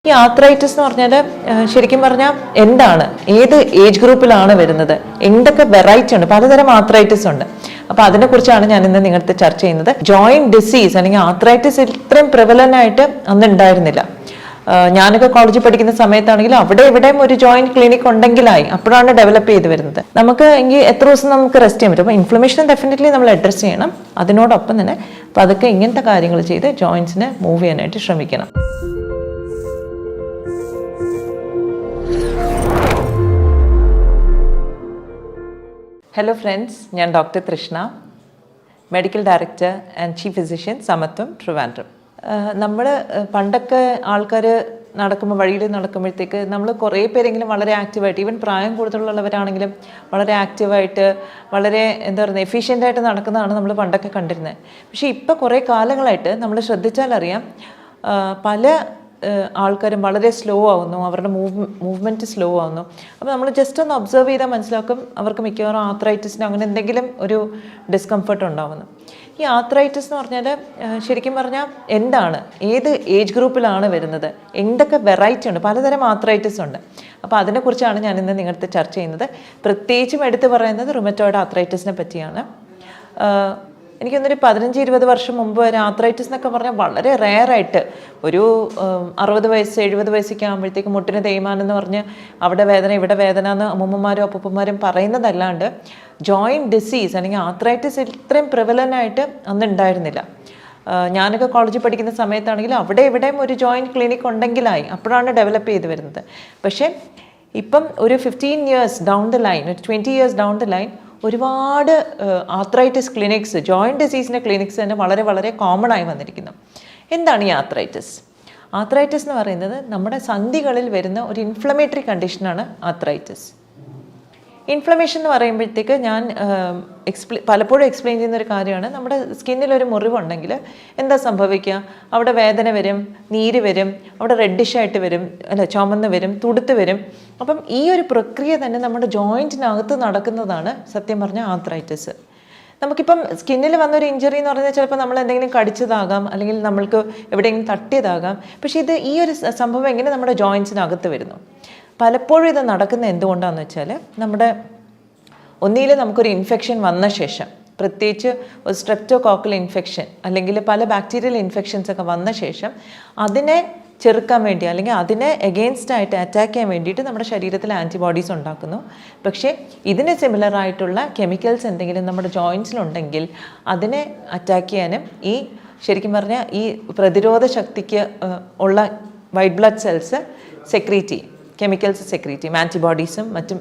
ഈ ആർത്രൈറ്റിസ് എന്ന് പറഞ്ഞാൽ ശരിക്കും പറഞ്ഞാൽ എന്താണ്, ഏത് ഏജ് ഗ്രൂപ്പിലാണ് വരുന്നത്, എന്തൊക്കെ വെറൈറ്റി ഉണ്ട്, പലതരം ആർത്രൈറ്റിസ് ഉണ്ട്. അപ്പൊ അതിനെക്കുറിച്ചാണ് ഞാൻ ഇന്ന് നിങ്ങളുടെ ചർച്ച ചെയ്യുന്നത്. ജോയിന്റ് ഡിസീസ് അല്ലെങ്കിൽ ആർത്രൈറ്റിസ് ഇത്രയും പ്രിവലന്റ് ആയിട്ട് അന്ന് ഉണ്ടായിരുന്നില്ല. ഞാനൊക്കെ കോളേജിൽ പഠിക്കുന്ന സമയത്താണെങ്കിലും അവിടെ ഇവിടെയും ഒരു ജോയിന്റ് ക്ലിനിക് ഉണ്ടെങ്കിലായി, അപ്പോഴാണ് ഡെവലപ്പ് ചെയ്ത് വരുന്നത്. നമുക്ക് എങ്കിൽ എത്ര ദിവസം നമുക്ക് റെസ്റ്റ് ചെയ്യാൻ പറ്റും. അപ്പോൾ ഇൻഫ്ലമേഷൻ ഡെഫിനറ്റ്ലി നമ്മൾ അഡ്രസ് ചെയ്യണം. അതിനോടൊപ്പം തന്നെ അതൊക്കെ ഇങ്ങനത്തെ കാര്യങ്ങൾ ചെയ്ത് ജോയിന്റ്സിനെ മൂവ് ചെയ്യാനായിട്ട് ശ്രമിക്കണം. ഹലോ ഫ്രണ്ട്സ്, ഞാൻ doctor Trishna, medical director and chief physician Samatvam Trivandrum. നമ്മൾ പണ്ടൊക്കെ ആൾക്കാർ നടക്കുമ്പോൾ, വഴിയിൽ നടക്കുമ്പോഴത്തേക്ക് നമ്മൾ കുറേ പേരെങ്കിലും വളരെ ആക്റ്റീവായിട്ട്, ഈവൻ പ്രായം കൂടുതലുള്ളവരാണെങ്കിലും വളരെ ആക്റ്റീവായിട്ട്, വളരെ എന്താ പറയുക, എഫിഷ്യൻ്റായിട്ട് നടക്കുന്നതാണ് നമ്മൾ പണ്ടൊക്കെ കണ്ടിരുന്നത്. പക്ഷേ ഇപ്പോൾ കുറേ കാലങ്ങളായിട്ട് നമ്മൾ ശ്രദ്ധിച്ചാലറിയാം, പല ആൾക്കാരും വളരെ സ്ലോ ആവുന്നു, അവരുടെ മൂവ്മെൻറ്റ് സ്ലോ ആവുന്നു. അപ്പോൾ നമ്മൾ ജസ്റ്റ് ഒന്ന് ഒബ്സർവ് ചെയ്താൽ മനസ്സിലാക്കും അവർക്ക് മിക്കവാറും ആർത്രൈറ്റിസിന് അങ്ങനെ എന്തെങ്കിലും ഒരു ഡിസ്കംഫർട്ട് ഉണ്ടാവുന്നു. ഈ ആർത്രൈറ്റിസ് എന്ന് പറഞ്ഞാൽ ശരിക്കും പറഞ്ഞാൽ എന്താണ്, ഏത് ഏജ് ഗ്രൂപ്പിലാണ് വരുന്നത്, എന്തൊക്കെ വെറൈറ്റി ഉണ്ട്, പലതരം ആർത്രൈറ്റിസ് ഉണ്ട്. അപ്പോൾ അതിനെക്കുറിച്ചാണ് ഞാൻ ഇന്ന് നിങ്ങളുടെ ചർച്ച ചെയ്യുന്നത്. പ്രത്യേകിച്ചും എടുത്തു പറയുന്നത് റുമറ്റോയിഡ് ആർത്രൈറ്റിസിനെ പറ്റിയാണ്. എനിക്കൊന്നൊരു 15-20 വർഷം മുമ്പ് വരെ ആർത്രൈറ്റിസ് എന്നൊക്കെ പറഞ്ഞാൽ വളരെ റെയറായിട്ട്, ഒരു 60 വയസ്സ് 70 വയസ്സൊക്കെ ആകുമ്പോഴത്തേക്ക് മുട്ടിന് തേയ്മാനം എന്ന് പറഞ്ഞ് അവിടെ വേദന ഇവിടെ വേദന എന്ന് അമ്മൂമ്മമാരും അപ്പൂപ്പന്മാരും പറയുന്നതല്ലാണ്ട് ജോയിൻറ്റ് ഡിസീസ് അല്ലെങ്കിൽ ആർത്രൈറ്റിസ് ഇത്രയും പ്രിവലൻ്റ് ആയിട്ട് അന്ന് ഉണ്ടായിരുന്നില്ല. ഞാനൊക്കെ കോളേജിൽ പഠിക്കുന്ന സമയത്താണെങ്കിലും അവിടെ ഇവിടെയും ഒരു ജോയിൻറ്റ് ക്ലിനിക് ഉണ്ടെങ്കിലായി, അപ്പോഴാണ് ഡെവലപ്പ് ചെയ്ത് വരുന്നത്. പക്ഷേ ഇപ്പം ഒരു 15 ഇയേഴ്സ് ഡൗൺ ദ ലൈൻ, ഒരു 20 ഇയേഴ്സ് ഡൗൺ ദ ലൈൻ ഒരുപാട് ആർത്രൈറ്റിസ് ക്ലിനിക്സ്, ജോയിൻറ്റ് ഡിസീസിൻ്റെ ക്ലിനിക്സ് തന്നെ വളരെ വളരെ കോമൺ ആയി വന്നിരിക്കുന്നു. എന്താണ് ഈ ആർത്രൈറ്റിസ്? ആർത്രൈറ്റിസ് എന്ന് പറയുന്നത് നമ്മുടെ സന്ധികളിൽ വരുന്ന ഒരു ഇൻഫ്ലമേറ്ററി കണ്ടീഷനാണ് ആർത്രൈറ്റിസ്. ഇൻഫ്ലമേഷൻ എന്ന് പറയുമ്പോഴത്തേക്ക് ഞാൻ പലപ്പോഴും എക്സ്പ്ലെയിൻ ചെയ്യുന്നൊരു കാര്യമാണ്, നമ്മുടെ സ്കിന്നിലൊരു മുറിവുണ്ടെങ്കിൽ എന്താ സംഭവിക്കുക, അവിടെ വേദന വരും, നീര് വരും, അവിടെ റെഡിഷായിട്ട് വരും, ചുമന്ന് വരും, തുടുത്ത് വരും. അപ്പം ഈ ഒരു പ്രക്രിയ തന്നെ നമ്മുടെ ജോയിൻറ്റിനകത്ത് നടക്കുന്നതാണ് സത്യം പറഞ്ഞാൽ ആർത്രൈറ്റിസ്. നമുക്കിപ്പം സ്കിന്നിൽ വന്നൊരു ഇഞ്ചറി എന്ന് പറയുന്നത് ചിലപ്പോൾ നമ്മൾ എന്തെങ്കിലും കടിച്ചതാകാം, അല്ലെങ്കിൽ നമ്മൾക്ക് എവിടെയെങ്കിലും തട്ടിയതാകാം. പക്ഷേ ഈ ഒരു സംഭവം എങ്ങനെ നമ്മുടെ ജോയിൻറ്റ്സിനകത്ത് വരുന്നു? പലപ്പോഴും ഇത് നടക്കുന്നത് എന്തുകൊണ്ടാണെന്ന് വെച്ചാൽ, നമ്മുടെ ഒന്നിയിൽ നമുക്കൊരു ഇൻഫെക്ഷൻ വന്ന ശേഷം, പ്രത്യേകിച്ച് ഒരു സ്ട്രെപ്റ്റോകോക്കൽ ഇൻഫെക്ഷൻ അല്ലെങ്കിൽ പല ബാക്ടീരിയൽ ഇൻഫെക്ഷൻസ് ഒക്കെ വന്ന ശേഷം അതിനെ ചെറുക്കാൻ വേണ്ടി അല്ലെങ്കിൽ അതിനെ എഗെയിൻസ്റ്റ് ആയിട്ട് അറ്റാക്ക് ചെയ്യാൻ വേണ്ടിയിട്ട് നമ്മുടെ ശരീരത്തിൽ ആൻറ്റിബോഡീസ് ഉണ്ടാക്കുന്നു. പക്ഷേ ഇതിന് സിമിലർ ആയിട്ടുള്ള കെമിക്കൽസ് എന്തെങ്കിലും നമ്മുടെ ജോയിൻറ്റ്സിലുണ്ടെങ്കിൽ അതിനെ അറ്റാക്ക് ചെയ്യാനും ഈ ശരിക്കും പറഞ്ഞാൽ ഈ പ്രതിരോധ ശക്തിക്ക് ഉള്ള വൈറ്റ് ബ്ലഡ് സെൽസ് സെക്രീറ്റ് ചെയ്യും, കെമിക്കൽസ് സെക്രീറ്റ് ചെയ്യും, ആൻറ്റിബോഡീസും മറ്റും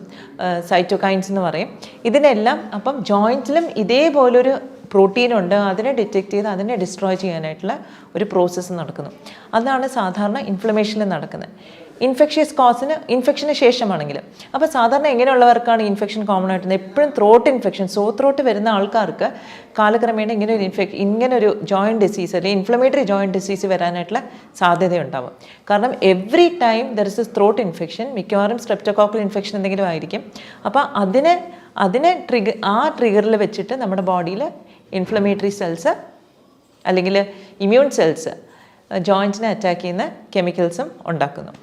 സൈറ്റോകൈൻസ് എന്ന് പറയും. ഇതിനെല്ലാം അപ്പം ജോയിൻറ്റിലും ഇതേപോലൊരു പ്രോട്ടീനുണ്ട്, അതിനെ ഡിറ്റക്റ്റ് ചെയ്ത് അതിനെ ഡിസ്ട്രോയ് ചെയ്യാനായിട്ടുള്ള ഒരു പ്രോസസ്സ് നടക്കുന്നു. അതാണ് സാധാരണ ഇൻഫ്ലമേഷനിൽ നടക്കുന്നത്. ഇൻഫെക്ഷ്യസ് കോസിന് ഇൻഫെക്ഷന് ശേഷമാണെങ്കിലും. അപ്പോൾ സാധാരണ എങ്ങനെയുള്ളവർക്കാണ് ഇൻഫെക്ഷൻ കോമൺ ആയിട്ട് എപ്പോഴും ത്രോട്ട് ഇൻഫെക്ഷൻ, ത്രോട്ട് വരുന്ന ആൾക്കാർക്ക് കാലക്രമേണ ഇങ്ങനൊരു ജോയിൻറ്റ് ഡിസീസ് അല്ലെങ്കിൽ ഇൻഫ്ലമേറ്ററി ജോയിൻറ്റ് ഡിസീസ് വരാനായിട്ടുള്ള സാധ്യതയുണ്ടാവും. കാരണം every time there is A throat infection, മിക്കവാറും സ്ട്രെപ്റ്റോകോക്കൽ ഇൻഫെക്ഷൻ എന്തെങ്കിലും ആയിരിക്കും. അപ്പോൾ അതിനെ ട്രിഗറിൽ വെച്ചിട്ട് നമ്മുടെ ബോഡിയിൽ ഇൻഫ്ലമേറ്ററി സെൽസ് അല്ലെങ്കിൽ ഇമ്മ്യൂൺ സെൽസ് ജോയിൻറ്റിനെ അറ്റാക്ക് ചെയ്യുന്ന കെമിക്കൽസും ഉണ്ടാക്കുന്നു.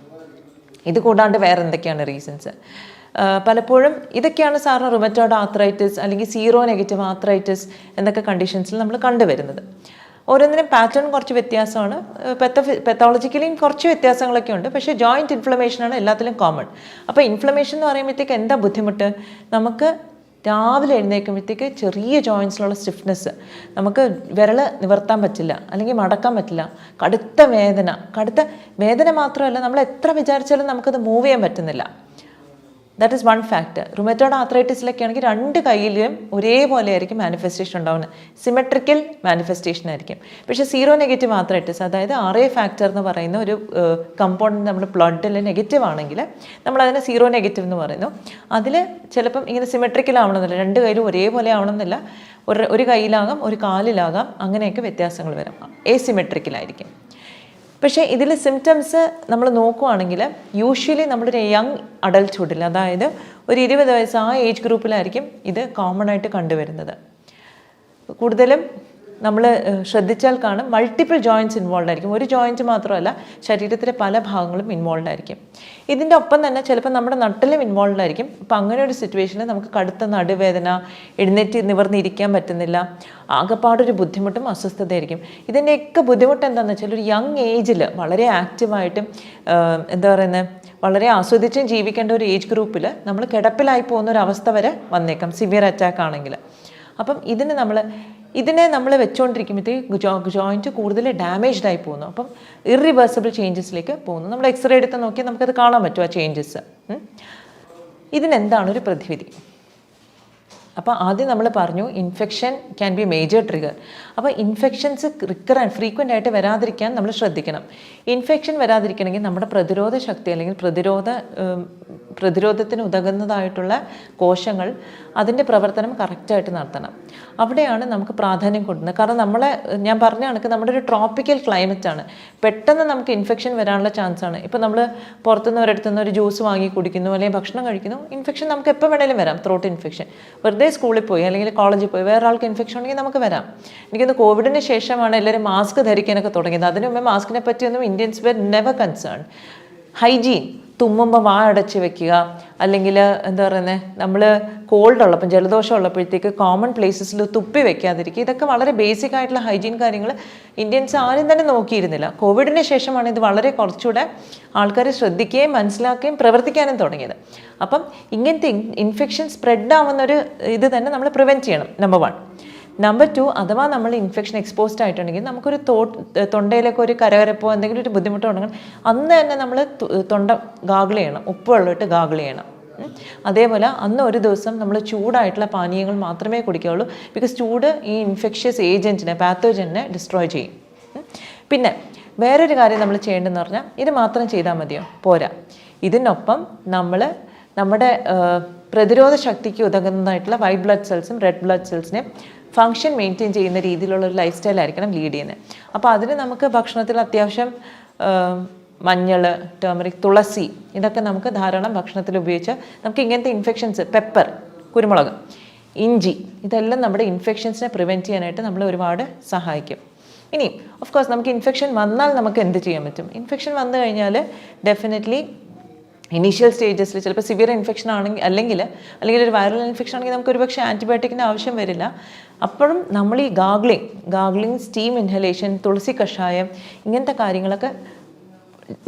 ഇത് കൂടാണ്ട് വേറെ എന്തൊക്കെയാണ് റീസൺസ്? പലപ്പോഴും ഇതൊക്കെയാണ് സാറിന് റുമറ്റോയിഡ് ആർത്രൈറ്റിസ് അല്ലെങ്കിൽ സീറോ നെഗറ്റീവ് ആർത്രൈറ്റിസ് എന്നൊക്കെ കണ്ടീഷൻസിൽ നമ്മൾ കണ്ടുവരുന്നത്. ഓരോന്നിനും പാറ്റേൺ കുറച്ച് വ്യത്യാസമാണ്, പെത്തോളജിക്കലിയും കുറച്ച് വ്യത്യാസങ്ങളൊക്കെ ഉണ്ട്. പക്ഷേ ജോയിൻറ്റ് ഇൻഫ്ലമേഷനാണ് എല്ലാത്തിലും കോമൺ. അപ്പോൾ ഇൻഫ്ലമേഷൻ എന്ന് പറയുമ്പോഴത്തേക്ക് എന്താ ബുദ്ധിമുട്ട്? നമുക്ക് രാവിലെ എഴുന്നേൽക്കുമ്പോഴത്തേക്ക് ചെറിയ ജോയിൻറ്റ്സിലുള്ള സ്റ്റിഫ്നെസ്, നമുക്ക് വിരൽ നിവർത്താൻ പറ്റില്ല അല്ലെങ്കിൽ മടക്കാൻ പറ്റില്ല, കടുത്ത വേദന മാത്രമല്ല, നമ്മൾ എത്ര വിചാരിച്ചാലും നമുക്കത് മൂവ് ചെയ്യാൻ പറ്റുന്നില്ല. That is one factor. Rheumatoid ആർത്രൈറ്റിസിലൊക്കെ ആണെങ്കിൽ 2 കൈയിലും ഒരേപോലെ ആയിരിക്കും മാനിഫെസ്റ്റേഷൻ ഉണ്ടാവുന്നത്, സിമെട്രിക്കൽ മാനിഫെസ്റ്റേഷൻ ആയിരിക്കും. പക്ഷേ സീറോ നെഗറ്റീവ് ആർത്രൈറ്റിസ്, അതായത് RA ഫാക്ടർ എന്ന് പറയുന്ന ഒരു കമ്പോണൻറ്റ് നമ്മുടെ ബ്ലഡിൽ നെഗറ്റീവ് ആണെങ്കിൽ നമ്മളതിനെ സീറോ നെഗറ്റീവ് എന്ന് പറയുന്നു. അതിൽ ചിലപ്പം ഇങ്ങനെ സിമെട്രിക്കൽ ആവണമെന്നില്ല, 2 കൈയിലും ഒരേപോലെ ആവണമെന്നില്ല, ഒരു കൈയിലാകാം, ഒരു കാലിലാകാം, അങ്ങനെയൊക്കെ വ്യത്യാസങ്ങൾ വരാം, എസിമെട്രിക്കലായിരിക്കും. പക്ഷേ ഇതിൽ സിംറ്റംസ് നമ്മൾ നോക്കുവാണെങ്കിൽ യൂഷ്വലി നമ്മളൊരു യങ് അഡൽട്ട്ഹുഡിൽ, അതായത് ഒരു 20 വയസ്സ് ആ ഏജ് ഗ്രൂപ്പിലായിരിക്കും ഇത് കോമൺ ആയിട്ട് കണ്ടുവരുന്നത്. കൂടുതലും നമ്മൾ ശ്രദ്ധിച്ചാൽ കാണും മൾട്ടിപ്പിൾ ജോയിൻറ്റ്സ് ഇൻവോൾവ് ആയിരിക്കും. ഒരു ജോയിൻറ്റ് മാത്രമല്ല, ശരീരത്തിലെ പല ഭാഗങ്ങളും ഇൻവോൾവ് ആയിരിക്കും. ഇതിൻ്റെ ഒപ്പം തന്നെ ചിലപ്പോൾ നമ്മുടെ നട്ടിലും ഇൻവോൾവ് ആയിരിക്കും. അപ്പോൾ അങ്ങനെ ഒരു സിറ്റുവേഷനിൽ നമുക്ക് കടുത്ത നടുവേദന, എഴുന്നേറ്റ് നിവർന്നിരിക്കാൻ പറ്റുന്നില്ല, ആകെപ്പാടൊരു ബുദ്ധിമുട്ടും അസ്വസ്ഥതയായിരിക്കും. ഇതിൻ്റെയൊക്കെ ബുദ്ധിമുട്ട് എന്താണെന്ന് വെച്ചാൽ ഒരു യങ് ഏജിൽ വളരെ ആക്റ്റീവായിട്ടും എന്താ പറയുന്നത്, വളരെ ആസ്വദിച്ചും ജീവിക്കേണ്ട ഒരു ഏജ് ഗ്രൂപ്പിൽ നമ്മൾ കിടപ്പിലായി പോകുന്ന ഒരു അവസ്ഥ വരെ വന്നേക്കാം, സിവിയർ അറ്റാക്ക് ആണെങ്കിൽ. അപ്പം ഇതിനെ നമ്മൾ വെച്ചുകൊണ്ടിരിക്കുമ്പോഴത്തേക്ക് ജോയിൻറ്റ് കൂടുതൽ ഡാമേജ്ഡ് ആയി പോകുന്നു. അപ്പം ഇറിവേഴ്സിബിൾ ചേഞ്ചസിലേക്ക് പോകുന്നു. നമ്മൾ എക്സ്റേ എടുത്ത് നോക്കിയാൽ നമുക്കത് കാണാൻ പറ്റും ആ ചേഞ്ചസ്. ഇതിനെന്താണ് ഒരു പ്രതിവിധി? അപ്പോൾ ആദ്യം നമ്മൾ പറഞ്ഞു infection can be major trigger. അപ്പോൾ ഇൻഫെക്ഷൻസ് ഫ്രീക്വൻ്റ് ആയിട്ട് വരാതിരിക്കാൻ നമ്മൾ ശ്രദ്ധിക്കണം. ഇൻഫെക്ഷൻ വരാതിരിക്കണമെങ്കിൽ നമ്മുടെ പ്രതിരോധ ശക്തി അല്ലെങ്കിൽ പ്രതിരോധത്തിന് ഉതകുന്നതായിട്ടുള്ള കോശങ്ങൾ അതിൻ്റെ പ്രവർത്തനം കറക്റ്റായിട്ട് നടത്തണം. അവിടെയാണ് നമുക്ക് പ്രാധാന്യം കൊടുക്കുന്നത്. കാരണം ഞാൻ പറഞ്ഞ കണക്ക് നമ്മുടെ ഒരു ട്രോപ്പിക്കൽ ക്ലൈമറ്റാണ്. പെട്ടെന്ന് നമുക്ക് ഇൻഫെക്ഷൻ വരാനുള്ള ചാൻസാണ്. ഇപ്പോൾ നമ്മൾ പുറത്തുനിന്ന് ഒരിടത്തുനിന്ന് ഒരു ജ്യൂസ് വാങ്ങി കുടിക്കുന്നു അല്ലെങ്കിൽ ഭക്ഷണം കഴിക്കുന്നു, ഇൻഫെക്ഷൻ നമുക്ക് എപ്പോൾ വേണേലും വരാം. ത്രോട്ട് ഇൻഫെക്ഷൻ വെറുതെ സ്കൂളിൽ പോയി അല്ലെങ്കിൽ കോളേജിൽ പോയി വേറെ ആൾക്ക് ഇൻഫെക്ഷൻ ഉണ്ടെങ്കിൽ നമുക്ക് വരാം. എനിക്കൊന്ന് കോവിഡിന് ശേഷമാണ് എല്ലാവരും മാസ്ക് ധരിക്കാനൊക്കെ തുടങ്ങിയത്. അതിനു മുമ്പേ മാസ്കിനെ പറ്റിയൊന്നും Indians were never concern. Hygiene, തുമ്മുമ്പോൾ വാ അടച്ച് വെക്കുക, അല്ലെങ്കിൽ എന്താ പറയുന്നത്, നമ്മൾ കോൾഡ് ഉള്ളപ്പം ജലദോഷം ഉള്ളപ്പോഴത്തേക്ക് കോമൺ പ്ലേസസിൽ തുപ്പി വെക്കാതിരിക്കുക. ഇതൊക്കെ വളരെ ബേസിക് ആയിട്ടുള്ള ഹൈജീൻ കാര്യങ്ങൾ ഇന്ത്യൻസ് ആരും തന്നെ നോക്കിയിരുന്നില്ല. കോവിഡിന് ശേഷമാണ് ഇത് വളരെ കുറച്ചുകൂടെ ആൾക്കാർ ശ്രദ്ധിക്കുകയും മനസ്സിലാക്കുകയും പ്രവർത്തിക്കാനും തുടങ്ങിയത്. അപ്പം ഇങ്ങനത്തെ ഇൻഫെക്ഷൻ സ്പ്രെഡ് ആവുന്നൊരു ഇത് തന്നെ നമ്മൾ പ്രിവെൻറ്റ് ചെയ്യണം, നമ്പർ 1. നമ്പർ 2, അഥവാ നമ്മൾ ഇൻഫെക്ഷൻ എക്സ്പോസ്ഡ് ആയിട്ടുണ്ടെങ്കിൽ നമുക്കൊരു തൊണ്ടയിലൊക്കെ ഒരു കരകരപ്പോ എന്തെങ്കിലും ഒരു ബുദ്ധിമുട്ടോ ഉണ്ടെങ്കിൽ അന്ന് തന്നെ നമ്മൾ തൊണ്ട ഗാഗിൾ ചെയ്യണം, ഉപ്പ് വെള്ളമിട്ട് ഗാഗിൾ ചെയ്യണം. അതേപോലെ അന്ന് ഒരു ദിവസം നമ്മൾ ചൂടായിട്ടുള്ള പാനീയങ്ങൾ മാത്രമേ കുടിക്കുകയുള്ളൂ. ബിക്കോസ് ചൂട് ഈ ഇൻഫെക്ഷ്യസ് ഏജൻറ്റിനെ, പാത്തോജനെ ഡിസ്ട്രോയ് ചെയ്യും. പിന്നെ വേറൊരു കാര്യം നമ്മൾ ചെയ്യേണ്ടതെന്ന് പറഞ്ഞാൽ ഇത് മാത്രം ചെയ്താൽ മതിയോ? പോരാ. ഇതിനൊപ്പം നമ്മുടെ പ്രതിരോധ ശക്തിക്ക് ഉതകുന്നതായിട്ടുള്ള വൈറ്റ് ബ്ലഡ് സെൽസും റെഡ് ബ്ലഡ് സെൽസിനെ ഫങ്ഷൻ മെയിൻറ്റെയിൻ ചെയ്യുന്ന രീതിയിലുള്ള ഒരു ലൈഫ് സ്റ്റൈൽ ആയിരിക്കണം ലീഡ് ചെയ്യുന്നത്. അപ്പോൾ അതിന് നമുക്ക് ഭക്ഷണത്തിൽ അത്യാവശ്യം മഞ്ഞൾ, ടേമറിക്, തുളസി ഇതൊക്കെ നമുക്ക് ധാരാളം ഭക്ഷണത്തിൽ ഉപയോഗിച്ച് നമുക്ക് ഇങ്ങനത്തെ ഇൻഫെക്ഷൻസ്, പെപ്പർ, കുരുമുളക്, ഇഞ്ചി, ഇതെല്ലാം നമ്മുടെ ഇൻഫെക്ഷൻസിനെ പ്രിവെൻറ്റ് ചെയ്യാനായിട്ട് നമ്മൾ ഒരുപാട് സഹായിക്കും. ഇനി ഓഫ് കോഴ്സ് നമുക്ക് ഇൻഫെക്ഷൻ വന്നാൽ നമുക്ക് എന്ത് ചെയ്യാൻ പറ്റും? ഇൻഫെക്ഷൻ വന്നു കഴിഞ്ഞാൽ ഡെഫിനറ്റ്ലി ഇനീഷ്യൽ സ്റ്റേജസിൽ ചിലപ്പോൾ സിവിയർ ഇൻഫെക്ഷൻ അല്ലെങ്കിൽ ഒരു വൈറൽ ഇൻഫെക്ഷൻ ആണെങ്കിൽ നമുക്ക് ഒരുപക്ഷെ ആൻറ്റിബയോട്ടിക്കിൻ്റെ ആവശ്യം വരില്ല. അപ്പോഴും നമ്മൾ ഈ ഗാഗ്ലിംഗ്, സ്റ്റീം ഇൻഹലേഷൻ, തുളസി കഷായം ഇങ്ങനത്തെ കാര്യങ്ങളൊക്കെ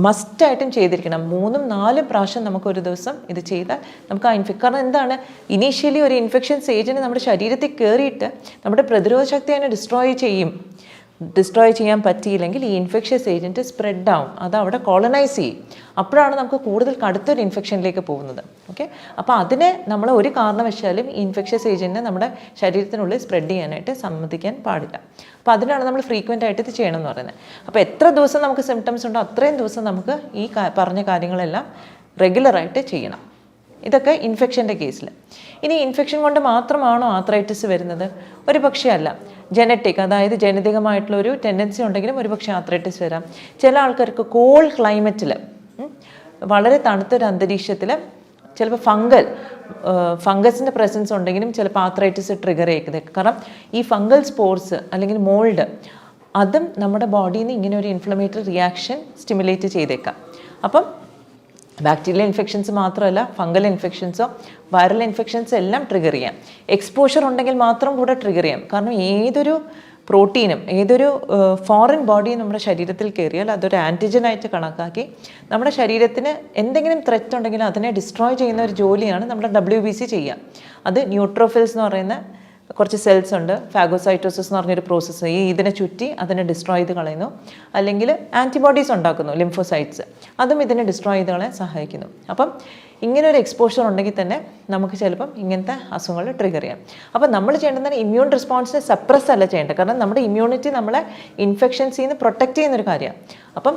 മസ്റ്റായിട്ടും ചെയ്തിരിക്കണം. 3-4 പ്രാവശ്യം നമുക്കൊരു ദിവസം ഇത് ചെയ്താൽ നമുക്ക് ആ കാരണം എന്താണ്, ഇനീഷ്യലി ഒരു ഇൻഫെക്ഷൻ സ്റ്റേജിന് നമ്മുടെ ശരീരത്തിൽ കയറിയിട്ട് നമ്മുടെ പ്രതിരോധ ശക്തി അതിനെ ഡിസ്ട്രോയ് ചെയ്യാൻ പറ്റിയില്ലെങ്കിൽ ഈ ഇൻഫെക്ഷ്യസ് ഏജൻറ്റ് സ്പ്രെഡ് ആവും, അത് അവിടെ കോളനൈസ് ചെയ്യും. അപ്പോഴാണ് നമുക്ക് കൂടുതൽ കടുത്തൊരു ഇൻഫെക്ഷനിലേക്ക് പോകുന്നത്. ഓക്കെ, അപ്പോൾ അതിനെ നമ്മൾ ഒരു കാരണവശാലും ഈ ഇൻഫെക്ഷ്യസ് ഏജൻറ്റിനെ നമ്മുടെ ശരീരത്തിനുള്ളിൽ സ്പ്രെഡ് ചെയ്യാനായിട്ട് സമ്മതിക്കാൻ പാടില്ല. അപ്പോൾ അതിനാണ് നമ്മൾ ഫ്രീക്വൻ്റ് ആയിട്ട് ഇത് ചെയ്യണം എന്ന് പറയുന്നത്. അപ്പോൾ എത്ര ദിവസം നമുക്ക് സിംറ്റംസ് ഉണ്ടോ അത്രയും ദിവസം നമുക്ക് ഈ പറഞ്ഞ കാര്യങ്ങളെല്ലാം റെഗുലറായിട്ട് ചെയ്യണം. ഇതൊക്കെ ഇൻഫെക്ഷൻ്റെ കേസിൽ. ഇനി ഇൻഫെക്ഷൻ കൊണ്ട് മാത്രമാണോ ആർത്രൈറ്റിസ് വരുന്നത്? ഒരു പക്ഷേ അല്ല. ജനറ്റിക്, അതായത് ജനിതകമായിട്ടുള്ള ഒരു ടെൻഡൻസി ഉണ്ടെങ്കിലും ഒരു പക്ഷേ ആർത്രൈറ്റിസ് വരാം. ചില ആൾക്കാർക്ക് കോൾഡ് ക്ലൈമറ്റിൽ, വളരെ തണുത്തൊരു അന്തരീക്ഷത്തിൽ ചിലപ്പോൾ ഫംഗസിൻ്റെ പ്രസൻസ് ഉണ്ടെങ്കിലും ചിലപ്പോൾ ആർത്രൈറ്റിസ് ട്രിഗർ ചെയ്തേക്കും. കാരണം ഈ ഫംഗൽ സ്പോർസ് അല്ലെങ്കിൽ മോൾഡ് അതും നമ്മുടെ ബോഡിയിൽ നിന്ന് ഇങ്ങനെ ഒരു ഇൻഫ്ലമേറ്ററി റിയാക്ഷൻ സ്റ്റിമുലേറ്റ് ചെയ്തേക്കാം. അപ്പം ബാക്ടീരിയൽ ഇൻഫെക്ഷൻസ് മാത്രമല്ല, ഫംഗൽ ഇൻഫെക്ഷൻസോ വൈറൽ ഇൻഫെക്ഷൻസ് എല്ലാം ട്രിഗർ ചെയ്യാം. എക്സ്പോഷർ ഉണ്ടെങ്കിൽ മാത്രം കൂടെ ട്രിഗർ ചെയ്യാം. കാരണം ഏതൊരു പ്രോട്ടീനും ഏതൊരു ഫോറിൻ ബോഡിയും നമ്മുടെ ശരീരത്തിൽ കയറിയാൽ അതൊരു ആൻറ്റിജനായിട്ട് കണക്കാക്കി നമ്മുടെ ശരീരത്തിന് എന്തെങ്കിലും ത്രെറ്റ് ഉണ്ടെങ്കിൽ അതിനെ ഡിസ്ട്രോയ് ചെയ്യുന്ന ഒരു ജോലിയാണ് നമ്മുടെ WBC ചെയ്യുക. അത് ന്യൂട്രോഫിൽസ് എന്ന് പറയുന്ന കുറച്ച് സെൽസ് ഉണ്ട്, ഫാഗോസൈറ്റോസിസ് എന്ന് പറഞ്ഞൊരു പ്രോസസ്സ് ഇതിനെ ചുറ്റി അതിനെ ഡിസ്ട്രോയ് ചെയ്ത് കളയുന്നു. അല്ലെങ്കിൽ ആൻറ്റിബോഡീസ് ഉണ്ടാക്കുന്നു, ലിംഫോസൈറ്റ്സ്, അതും ഇതിനെ ഡിസ്ട്രോയ് ചെയ്ത് കളയാൻ സഹായിക്കുന്നു. അപ്പം ഇങ്ങനെ ഒരു എക്സ്പോഷർ ഉണ്ടെങ്കിൽ തന്നെ നമുക്ക് ചിലപ്പം ഇങ്ങനത്തെ അസുഖങ്ങൾ ട്രിഗർ ചെയ്യാം. അപ്പം നമ്മൾ ചെയ്യേണ്ടത് ഇമ്മ്യൂൺ റെസ്പോൺസിനെ സപ്രസ് അല്ല ചെയ്യേണ്ടത്. കാരണം നമ്മുടെ ഇമ്മ്യൂണിറ്റി നമ്മളെ ഇൻഫെക്ഷൻസിൽ നിന്ന് പ്രൊട്ടക്റ്റ് ചെയ്യുന്നൊരു കാര്യമാണ്. അപ്പം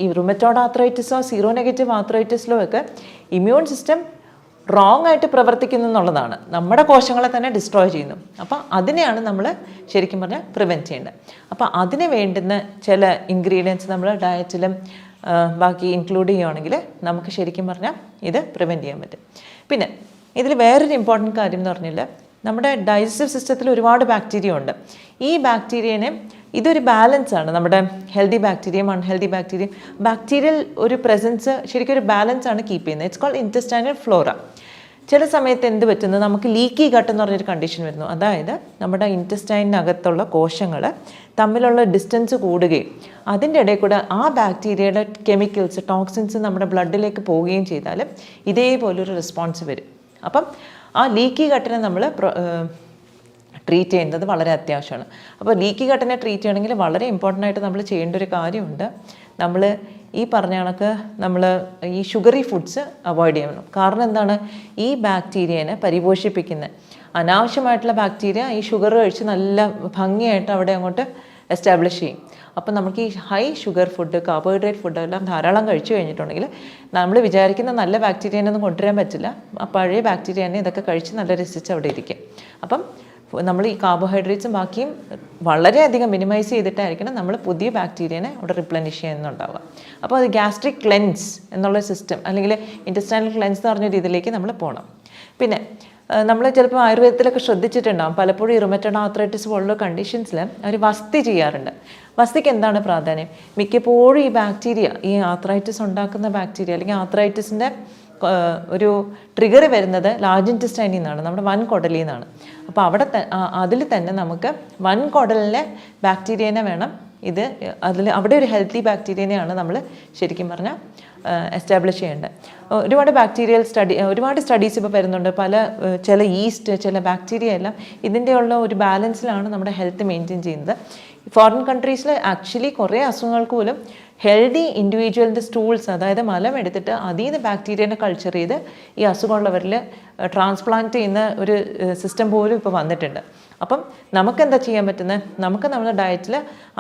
ഈ റുമറ്റോയ്ഡ് ആർത്രൈറ്റിസോ സീറോ നെഗറ്റീവ് ആർത്രൈറ്റിസിലോ ഒക്കെ ഇമ്മ്യൂൺ സിസ്റ്റം റോങ് ആയിട്ട് പ്രവർത്തിക്കുന്നു എന്നുള്ളതാണ്, നമ്മുടെ കോശങ്ങളെ തന്നെ ഡിസ്ട്രോയ് ചെയ്യുന്നു. അപ്പോൾ അതിനെയാണ് നമ്മൾ ശരിക്കും പറഞ്ഞാൽ പ്രിവെൻറ്റ് ചെയ്യേണ്ടത്. അപ്പോൾ അതിന് വേണ്ടുന്ന ചില ഇൻഗ്രീഡിയൻസ് നമ്മൾ ഡയറ്റിലും ബാക്കി ഇൻക്ലൂഡ് ചെയ്യുകയാണെങ്കിൽ നമുക്ക് ശരിക്കും പറഞ്ഞാൽ ഇത് പ്രിവെൻറ്റ് ചെയ്യാൻ പറ്റും. പിന്നെ ഇതിൽ വേറൊരു ഇമ്പോർട്ടൻറ്റ് കാര്യം എന്ന് പറഞ്ഞാൽ നമ്മുടെ ഡൈജസ്റ്റീവ് സിസ്റ്റത്തിൽ ഒരുപാട് ബാക്ടീരിയ ഉണ്ട്. ഈ ബാക്ടീരിയനെ ഇതൊരു ബാലൻസാണ്, നമ്മുടെ ഹെൽത്തി ബാക്ടീരിയയും അൺഹെൽത്തി ബാക്ടീരിയയും ബാക്ടീരിയൽ ഒരു പ്രസൻസ് ശരിക്കും ഒരു ബാലൻസ് ആണ് കീപ്പ് ചെയ്യുന്നത്. It's called intestinal flora. ചില സമയത്ത് എന്ത് പറ്റുന്നു, നമുക്ക് ലീക്കി ഗട്ട് എന്ന് പറഞ്ഞൊരു കണ്ടീഷൻ വരുന്നു. അതായത് നമ്മുടെ ഇൻറ്റസ്റ്റൈനകത്തുള്ള കോശങ്ങൾ തമ്മിലുള്ള ഡിസ്റ്റൻസ് കൂടുകയും അതിൻ്റെ ഇടയിൽ കൂടെ ആ ബാക്ടീരിയയുടെ കെമിക്കൽസ് ടോക്സിൻസ് നമ്മുടെ ബ്ലഡിലേക്ക് പോവുകയും ചെയ്താൽ ഇതേപോലൊരു റെസ്പോൺസ് വരും. അപ്പം ആ ലീക്കി ഗട്ടിനെ നമ്മൾ ട്രീറ്റ് ചെയ്യുന്നത് വളരെ അത്യാവശ്യമാണ്. അപ്പോൾ ലീക്കി ഗട്ടിനെ ട്രീറ്റ് ചെയ്യണമെങ്കിൽ വളരെ ഇമ്പോർട്ടൻ്റ് ആയിട്ട് നമ്മൾ ചെയ്യേണ്ട ഒരു കാര്യമുണ്ട്. നമ്മൾ ഈ പറഞ്ഞ കണക്ക് നമ്മൾ ഈ ഷുഗറി ഫുഡ്സ് അവോയ്ഡ് ചെയ്യണം. കാരണം എന്താണ്, ഈ ബാക്ടീരിയനെ പരിപോഷിപ്പിക്കുന്ന അനാവശ്യമായിട്ടുള്ള ബാക്ടീരിയ ഈ ഷുഗർ കഴിച്ച് നല്ല ഭംഗിയായിട്ട് അവിടെ അങ്ങോട്ട് എസ്റ്റാബ്ലിഷ് ചെയ്യും. അപ്പം നമുക്ക് ഈ high sugar food, carbohydrate food എല്ലാം ധാരാളം കഴിച്ചു കഴിഞ്ഞിട്ടുണ്ടെങ്കിൽ നമ്മൾ വിചാരിക്കുന്ന നല്ല ബാക്ടീരിയനൊന്നും കൊണ്ടുവരാൻ പറ്റില്ല. ആ പഴയ ബാക്ടീരിയനെ ഇതൊക്കെ കഴിച്ച് നല്ല രസിച്ച് അവിടെ ഇരിക്കും. അപ്പം നമ്മൾ ഈ കാർബോഹൈഡ്രേറ്റ്സും ബാക്കിയും വളരെയധികം മിനിമൈസ് ചെയ്തിട്ടായിരിക്കണം നമ്മൾ പുതിയ ബാക്ടീരിയനെ അവിടെ റിപ്ലനിഷ് ചെയ്യുന്നുണ്ടാവുക. അപ്പോൾ അത് ഗ്യാസ്ട്രിക് ക്ലെൻസ് എന്നുള്ള സിസ്റ്റം അല്ലെങ്കിൽ ഇൻറ്റസ്റ്റൈനൽ ക്ലെൻസ് എന്ന് പറഞ്ഞ രീതിയിലേക്ക് നമ്മൾ പോകണം. പിന്നെ നമ്മൾ ചിലപ്പോൾ ആയുർവേദത്തിലൊക്കെ ശ്രദ്ധിച്ചിട്ടുണ്ടാകും, പലപ്പോഴും ഈ റുമറ്റോയ്ഡ് ആർത്രൈറ്റിസ് പോലുള്ള കണ്ടീഷൻസിൽ അവർ വസ്തി ചെയ്യാറുണ്ട്. വസ്തിക്ക് എന്താണ് പ്രാധാന്യം? മിക്കപ്പോഴും ഈ ബാക്ടീരിയ, ഈ ആർത്രൈറ്റിസ് ഉണ്ടാക്കുന്ന ബാക്ടീരിയ അല്ലെങ്കിൽ ആർത്രൈറ്റിസിൻ്റെ ഒരു ട്രിഗർ വരുന്നത് ലാർജ് ഇൻറ്റസ്റ്റൈനിൽ നിന്നാണ്, നമ്മുടെ വൻകുടലിൽ നിന്നാണ്. അപ്പോൾ അതിൽ തന്നെ നമുക്ക് വൻകുടലിലെ ബാക്ടീരിയനെ വേണം അവിടെ ഒരു ഹെൽത്തി ബാക്ടീരിയനെയാണ് നമ്മൾ ശരിക്കും പറഞ്ഞാൽ എസ്റ്റാബ്ലിഷ് ചെയ്യേണ്ടത്. ഒരുപാട് സ്റ്റഡീസ് ഇപ്പോൾ വരുന്നുണ്ട്. ചില ഈസ്റ്റ്, ചില ബാക്ടീരിയ എല്ലാം ഇതിൻ്റെയുള്ള ഒരു ബാലൻസിലാണ് നമ്മുടെ ഹെൽത്ത് മെയിൻറ്റെയിൻ ചെയ്യുന്നത്. ഫോറിൻ കൺട്രീസിൽ ആക്ച്വലി കുറേ അസുഖങ്ങൾക്ക് പോലും ഹെൽത്തി ഇൻഡിവിജ്വലിൻ്റെ സ്റ്റൂൾസ്, അതായത് മലം എടുത്തിട്ട് അതിൽ നിന്ന് ബാക്ടീരിയനെ കൾച്ചർ ചെയ്ത് ഈ അസുഖമുള്ളവരിൽ ട്രാൻസ്പ്ലാന്റ് ചെയ്യുന്ന ഒരു സിസ്റ്റം പോലും ഇപ്പോൾ വന്നിട്ടുണ്ട്. അപ്പം നമുക്കെന്താ ചെയ്യാൻ പറ്റുന്നത്? നമുക്ക് നമ്മുടെ ഡയറ്റിൽ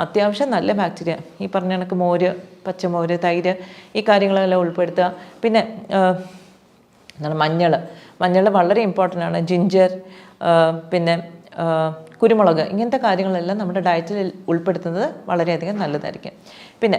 അത്യാവശ്യം നല്ല ബാക്ടീരിയ, ഈ പറഞ്ഞ കണക്ക് മോര്, പച്ചമോര്, തൈര്, ഈ കാര്യങ്ങളെല്ലാം ഉൾപ്പെടുത്തുക. പിന്നെ മഞ്ഞൾ വളരെ ഇമ്പോർട്ടൻ്റ് ആണ്. ജിഞ്ചർ, പിന്നെ കുരുമുളക്, ഇങ്ങനത്തെ കാര്യങ്ങളെല്ലാം നമ്മുടെ ഡയറ്റിൽ ഉൾപ്പെടുത്തുന്നത് വളരെയധികം നല്ലതായിരിക്കും. പിന്നെ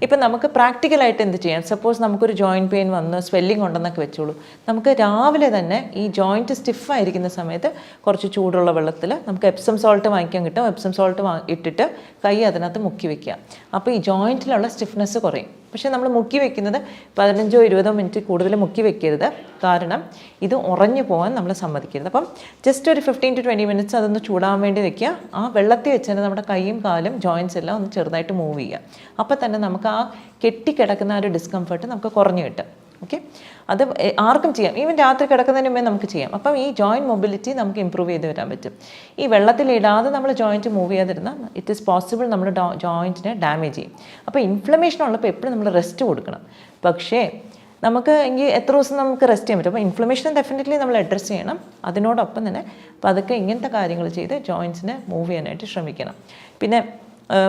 ഇപ്പം നമുക്ക് പ്രാക്ടിക്കലായിട്ട് എന്ത് ചെയ്യാം? സപ്പോസ് നമുക്കൊരു ജോയിൻറ്റ് പെയിൻ വന്ന് സ്വെല്ലിംഗ് ഉണ്ടെന്നൊക്കെ വെച്ചോളൂ. നമുക്ക് രാവിലെ തന്നെ ഈ ജോയിൻറ്റ് സ്റ്റിഫായിരിക്കുന്ന സമയത്ത് കുറച്ച് ചൂടുള്ള വെള്ളത്തിൽ നമുക്ക് എപ്സം സോൾട്ട് വാങ്ങിക്കാൻ കിട്ടും. എപ്സം സോൾട്ട് ഇട്ടിട്ട് കൈ അതിനകത്ത് മുക്കി വയ്ക്കുക. അപ്പോൾ ഈ ജോയിൻറ്റിലുള്ള സ്റ്റിഫ്നെസ് കുറയും. പക്ഷേ നമ്മൾ മുക്കി വയ്ക്കുന്നത് 15-20 മിനിറ്റ് കൂടുതൽ മുക്കി വയ്ക്കരുത്. കാരണം ഇത് ഉറഞ്ഞു പോകാൻ നമ്മൾ സമ്മതിക്കരുത്. അപ്പം ജസ്റ്റ് ഒരു 15-20 മിനിറ്റ്സ് അതൊന്ന് ചൂടാൻ വേണ്ടി വെക്കുക. ആ വെള്ളത്തിൽ വെച്ച് തന്നെ നമ്മുടെ കൈയും കാലും ജോയിൻറ്റ്സ് എല്ലാം ഒന്ന് ചെറുതായിട്ട് മൂവ് ചെയ്യുക. അപ്പോൾ തന്നെ നമുക്ക് ആ കെട്ടിക്കിടക്കുന്ന ഒരു ഡിസ്കംഫർട്ട് നമുക്ക് കുറഞ്ഞു കിട്ടും. ഓക്കെ, അത് ആർക്കും ചെയ്യാം. ഈവൻ രാത്രി കിടക്കുന്നതിന് മുമ്പേ നമുക്ക് ചെയ്യാം. അപ്പം ഈ ജോയിൻറ്റ് മൊബിലിറ്റി നമുക്ക് ഇമ്പ്രൂവ് ചെയ്ത് വരാൻ പറ്റും. ഈ വെള്ളത്തിലിടാതെ നമ്മൾ ജോയിൻറ്റ് മൂവ് ചെയ്യാതിരുന്നാൽ ഇറ്റ് ഈസ് പോസിബിൾ നമ്മൾ ജോയിൻറ്റിനെ ഡാമേജ് ചെയ്യും. അപ്പോൾ ഇൻഫ്ലമേഷൻ ഉള്ളപ്പോൾ എപ്പോഴും നമ്മൾ റെസ്റ്റ് കൊടുക്കണം. പക്ഷേ നമുക്ക് എത്ര ദിവസം നമുക്ക് റെസ്റ്റ് ചെയ്യാൻ പറ്റും? അപ്പോൾ ഇൻഫ്ലമേഷൻ ഡെഫിനറ്റ്ലി നമ്മൾ അഡ്രസ്സ് ചെയ്യണം. അതിനോടൊപ്പം തന്നെ അതൊക്കെ ഇങ്ങനത്തെ കാര്യങ്ങൾ ചെയ്ത് ജോയിൻറ്റ്സിനെ മൂവ് ചെയ്യാനായിട്ട് ശ്രമിക്കണം. പിന്നെ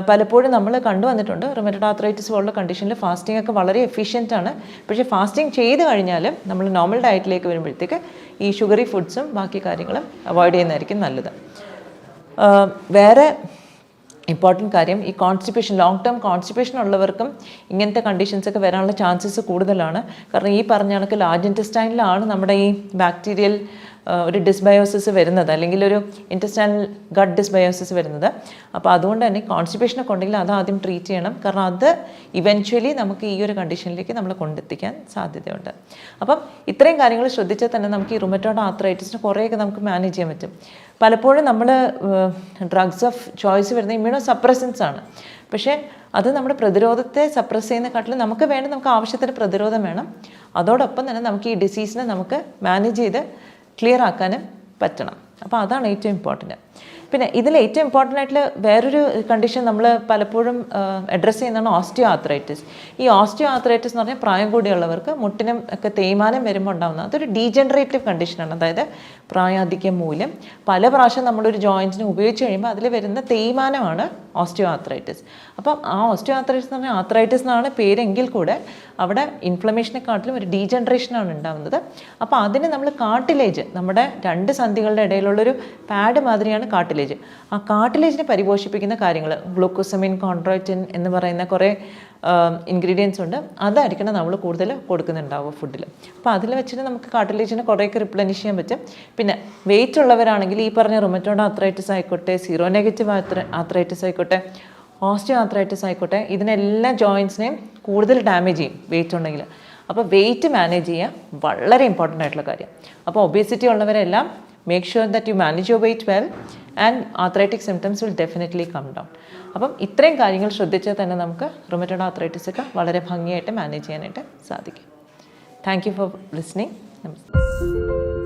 പലപ്പോഴും നമ്മൾ കണ്ടുവന്നിട്ടുണ്ട് റുമറ്റോയ്ഡ് ആർത്രൈറ്റിസ് പോലുള്ള കണ്ടീഷനിൽ ഫാസ്റ്റിംഗ് ഒക്കെ വളരെ എഫിഷ്യൻ്റ് ആണ്. പക്ഷേ ഫാസ്റ്റിംഗ് ചെയ്ത് കഴിഞ്ഞാലും നമ്മൾ നോർമൽ ഡയറ്റിലേക്ക് വരുമ്പോഴത്തേക്ക് ഈ ഷുഗറി ഫുഡ്സും ബാക്കി കാര്യങ്ങളും അവോയ്ഡ് ചെയ്യുന്നതായിരിക്കും നല്ലത്. വേറെ ഇമ്പോർട്ടൻറ്റ് കാര്യം, ഈ കോൺസ്റ്റിപ്പേഷൻ, ലോങ് ടേം കോൺസ്റ്റിപ്പേഷൻ ഉള്ളവർക്കും ഇങ്ങനത്തെ കണ്ടീഷൻസൊക്കെ വരാനുള്ള ചാൻസസ് കൂടുതലാണ്. കാരണം ഈ പറഞ്ഞ കണക്ക് ലാർജ് ഇൻറ്റസ്റ്റൈനിലാണ് നമ്മുടെ ഈ ബാക്ടീരിയൽ ഒരു ഡിസ്ബയോസിസ് വരുന്നത്, അല്ലെങ്കിൽ ഒരു ഇൻറ്റസ്റ്റൈനൽ ഗട്ട് ഡിസ്ബയോസിസ് വരുന്നത്. അപ്പോൾ അതുകൊണ്ട് തന്നെ കോൺസ്റ്റിപ്പേഷനൊക്കെ ഉണ്ടെങ്കിൽ അത് ആദ്യം ട്രീറ്റ് ചെയ്യണം. കാരണം അത് ഇവൻച്വലി നമുക്ക് ഈ ഒരു കണ്ടീഷനിലേക്ക് നമ്മൾ കൊണ്ടെത്തിക്കാൻ സാധ്യതയുണ്ട്. അപ്പം ഇത്രയും കാര്യങ്ങൾ ശ്രദ്ധിച്ചാൽ തന്നെ നമുക്ക് ഈ റുമറ്റോയ്ഡ് ആർത്രൈറ്റിസിന് കുറേയൊക്കെ നമുക്ക് മാനേജ് ചെയ്യാൻ പറ്റും. പലപ്പോഴും നമ്മൾ ഡ്രഗ്സ് ഓഫ് ചോയ്സ് വരുന്ന ഇമ്മ്യൂണോ സപ്രസൻസ് ആണ്. പക്ഷേ അത് നമ്മുടെ പ്രതിരോധത്തെ സപ്രസ് ചെയ്യുന്നതിനെക്കാട്ടിലും നമുക്ക് ആവശ്യത്തിന് പ്രതിരോധം വേണം. അതോടൊപ്പം തന്നെ നമുക്ക് ഈ ഡിസീസിനെ നമുക്ക് മാനേജ് ചെയ്ത് ക്ലിയർ ആക്കാനും പറ്റണം. അപ്പോൾ അതാണ് ഏറ്റവും ഇമ്പോർട്ടൻറ്റ്. പിന്നെ ഇതിൽ ഏറ്റവും ഇമ്പോർട്ടൻ്റ് ആയിട്ടുള്ള വേറൊരു കണ്ടീഷൻ നമ്മൾ പലപ്പോഴും അഡ്രസ്സ് ചെയ്യുന്നതാണ് ഓസ്റ്റിയോ ആർത്രൈറ്റിസ്. ഈ ഓസ്റ്റിയോ ആർത്രൈറ്റിസ് എന്ന് പറഞ്ഞാൽ പ്രായം കൂടിയുള്ളവർക്ക് മുട്ടിനും ഒക്കെ തേയ്മാനം വരുമ്പോൾ ഉണ്ടാകുന്ന അതൊരു ഡീജനറേറ്റീവ് കണ്ടീഷനാണ്. അതായത് പ്രായാധിക്യം മൂലം പല പ്രാവശ്യം നമ്മളൊരു ജോയിൻറ്റിനെ ഉപയോഗിച്ച് കഴിയുമ്പോൾ അതിൽ വരുന്ന തേയ്മാനമാണ് ഓസ്റ്റിയോ ആർത്രൈറ്റിസ്. അപ്പം ആ ഓസ്റ്റിയോ ആർത്രൈറ്റിസ് എന്ന് പറഞ്ഞാൽ ആർത്രൈറ്റിസ് എന്നാണ് പേരെങ്കിൽ കൂടെ അവിടെ ഇൻഫ്ലമേഷനെക്കാട്ടിലും ഒരു ഡീജനറേഷനാണ് ഉണ്ടാകുന്നത്. അപ്പോൾ അതിന് നമ്മൾ കാർട്ടിലേജ്, നമ്മുടെ രണ്ട് സന്ധികളുടെ ഇടയിലുള്ളൊരു പാഡ് മാതിരിയാണ് കാർട്ടിലേജ്. ആ കാർട്ടിലേജിനെ പരിപോഷിപ്പിക്കുന്ന കാര്യങ്ങൾ ഗ്ലൂക്കോസമിൻ, കോൺട്രോയിറ്റിൻ എന്ന് പറയുന്ന കുറേ ഇൻഗ്രീഡിയൻസ് ഉണ്ട്, അതായിരിക്കണം നമ്മൾ കൂടുതൽ കൊടുക്കുന്നുണ്ടാവുക ഫുഡിൽ. അപ്പോൾ അതിൽ വെച്ചിട്ട് നമുക്ക് കാർട്ടിലേജിനെ കുറേയൊക്കെ റിപ്ലനിഷ് ചെയ്യാൻ പറ്റും. പിന്നെ വെയിറ്റ് ഉള്ളവരാണെങ്കിൽ ഈ പറഞ്ഞ റുമറ്റോയ്ഡ് ആർത്രൈറ്റിസ് ആയിക്കോട്ടെ, സീറോ നെഗറ്റീവ് ആർത്രൈറ്റിസ് ആയിക്കോട്ടെ, ഓസ്റ്റിയോ ആർത്രൈറ്റിസ് ആയിക്കോട്ടെ, ഇതിനെല്ലാം ജോയിൻസിനെയും കൂടുതൽ ഡാമേജ് ചെയ്യും വെയിറ്റ് ഉണ്ടെങ്കിൽ. അപ്പോൾ വെയിറ്റ് മാനേജ് ചെയ്യുക വളരെ ഇമ്പോർട്ടൻ്റ് ആയിട്ടുള്ള കാര്യം. അപ്പോൾ ഒബേസിറ്റി ഉള്ളവരെല്ലാം make sure that you manage your weight well and arthritic symptoms will definitely come down. അപ്പം ഇത്രയും കാര്യങ്ങൾ ശ്രദ്ധിച്ചാൽ തന്നെ നമുക്ക് റുമറ്റോയ്ഡ് ആർത്രൈറ്റിസ് ഒക്കെ വളരെ ഭംഗിയായിട്ട് മാനേജ് ചെയ്യാനായിട്ട് സാധിക്കും. Thank you for listening. നമസ്കാരം.